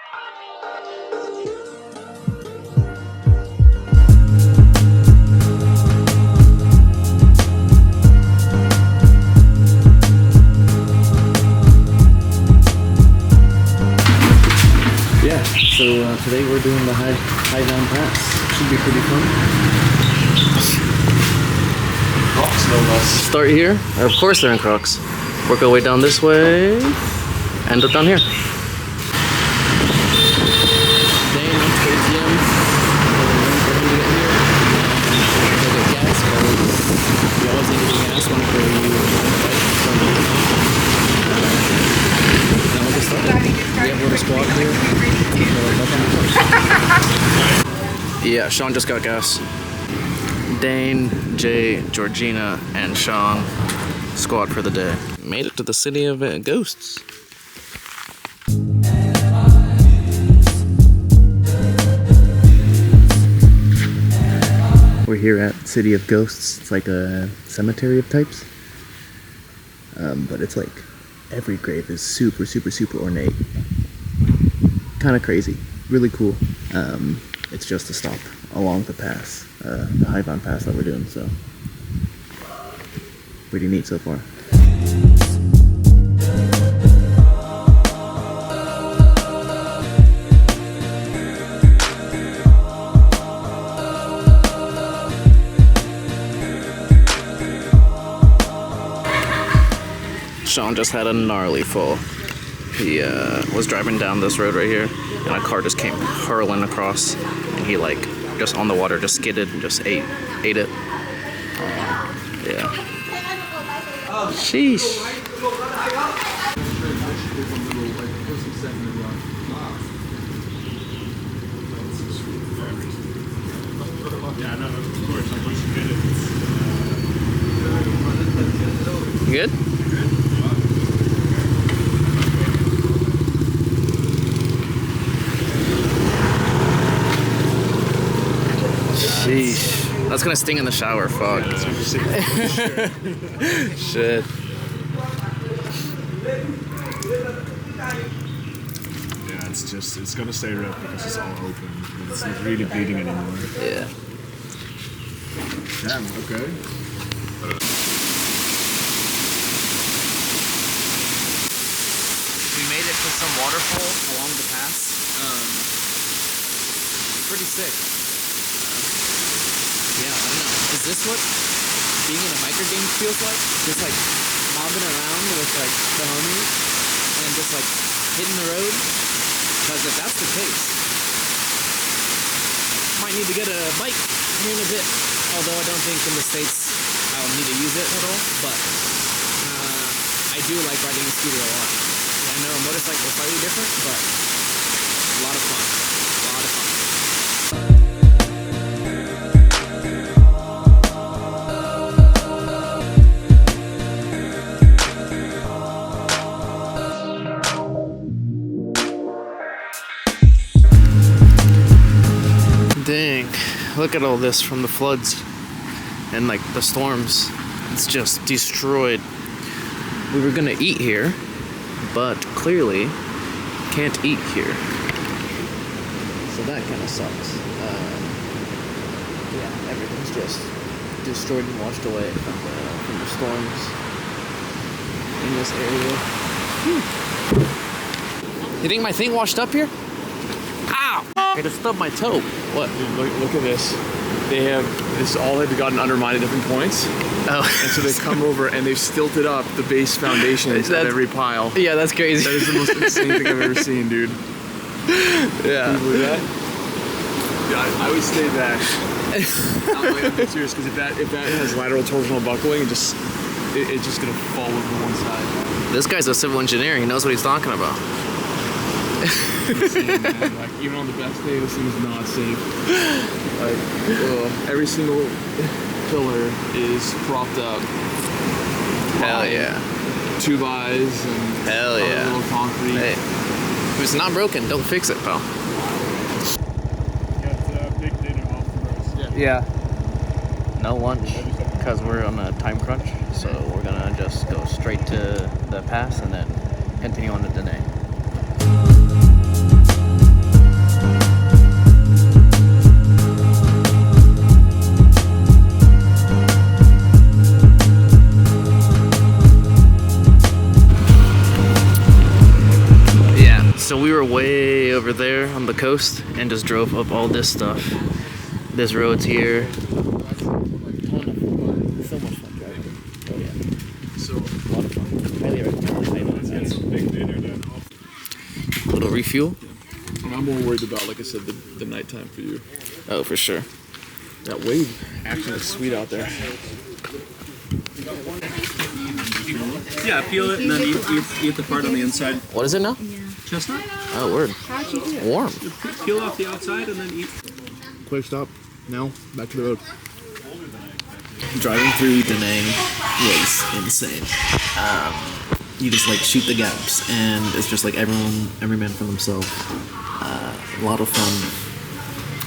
Yeah, so today we're doing the Haivon Pass. Should be pretty fun. Crocs, no less. Start here. Of course they're in Crocs. Work our way down this way. End up down here. Dane went to ATM. We're going to get here. We'll get gas, because you always need to get gas whenever you fight. Now we'll get started. We have a little squad here. Yeah, Sean just got gas. Dane, Jay, Georgina, and Sean squad for the day. Made it to the city of ghosts. We're here at City of Ghosts. It's like a cemetery of types. But it's like every grave is super, super, super ornate. Kind of crazy. Really cool. It's just a stop along the pass, the Haivon Pass that we're doing, so pretty neat so far. Sean just had a gnarly fall. He was driving down this road right here, and a car just came hurling across, and he like just on the water just skidded and just ate it. Yeah. Sheesh. Yeah, no, of course. Like once you get it, You good? Sheesh. That's gonna sting in the shower, fuck. Shit. Yeah, it's gonna stay red because it's all open. But it's not really bleeding anymore. Yeah. Damn, okay. We made it to some waterfall along the pass. Pretty sick. Yeah, I don't know. Is this what being in a biker game feels like? Just like mobbing around with like the homies and just like hitting the road? Because if that's the case, might need to get a bike here in a bit. Although I don't think in the States I'll need to use it at all. But I do like riding a scooter a lot. I know a motorcycle is slightly different, but a lot of fun. A lot of fun. Dang, look at all this from the floods and like the storms. It's just destroyed. We were gonna eat here, but clearly can't eat here. So that kind of sucks. Yeah, everything's just destroyed and washed away from the storms in this area. You think my thing washed up here? Ow! I just stubbed my toe. What? Dude, look at this. They have this all had gotten undermined at different points. Oh. And so they've come over and they've stilted up the base foundations of every pile. Yeah, that's crazy. That is the most insane thing I've ever seen, dude. Yeah. Can you believe that? Yeah, I would stay back. I'm serious, because if that has lateral torsional buckling, it's just gonna fall over to one side. This guy's a civil engineer. He knows what he's talking about. Insane, man. Like, even on the best day, this thing is not safe. Like, every single pillar is propped up. Hell yeah. 2x and Hell yeah. little concrete. Hey, if it's not broken, don't fix it, pal. Got big dinner off for us. Yeah. No lunch, because we're on a time crunch. So we're gonna just go straight to the pass and then continue on to the day. So we were way over there on the coast and just drove up all this stuff. This road's here. So much fun driving. Oh yeah. So A lot of fun. Highly recommend. Little refuel. and I'm more worried about, like I said, the nighttime for you. Oh, for sure. That wave action is sweet out there. Yeah, peel it and then eat the part on the inside. What is it now? Chestnut? Oh, word. How'd you do it? Warm. Peel off the outside and then eat. Quick stop. Now back to the road. Driving through Da Nang was insane. You just like shoot the gaps, and it's just like every man for themselves. A lot of fun.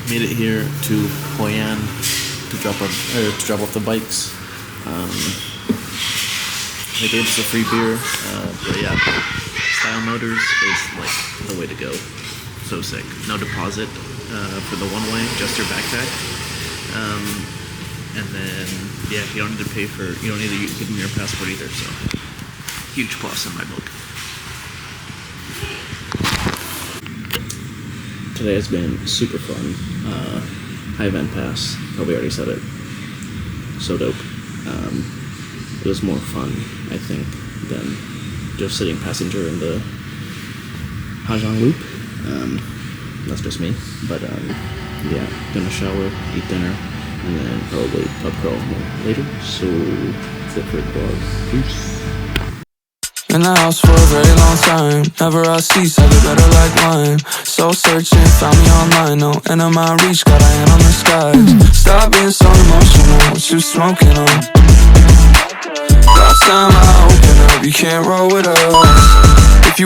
Made it here to Hoi An to drop off the bikes. They gave us a free beer, but yeah, Style Motors is like the way to go. So sick. No deposit for the one way, just your backpack. And then yeah, you don't need to you don't need to give them your passport either. So huge plus in my book. Today has been super fun. High Van Pass, probably already said it. So dope. It was more fun, I think, than just sitting passenger in the Hajang Loop. That's just me. But yeah, gonna shower, eat dinner, and then probably pub crawl later. So that's it for the vlog. Peace. In the house for a very long time. Never I cease, I get better like wine. Soul searching, found me online. No end of my reach, got a hand on the skies. Stop being so emotional, what you smoking on? Last time I open up, you can't roll with us.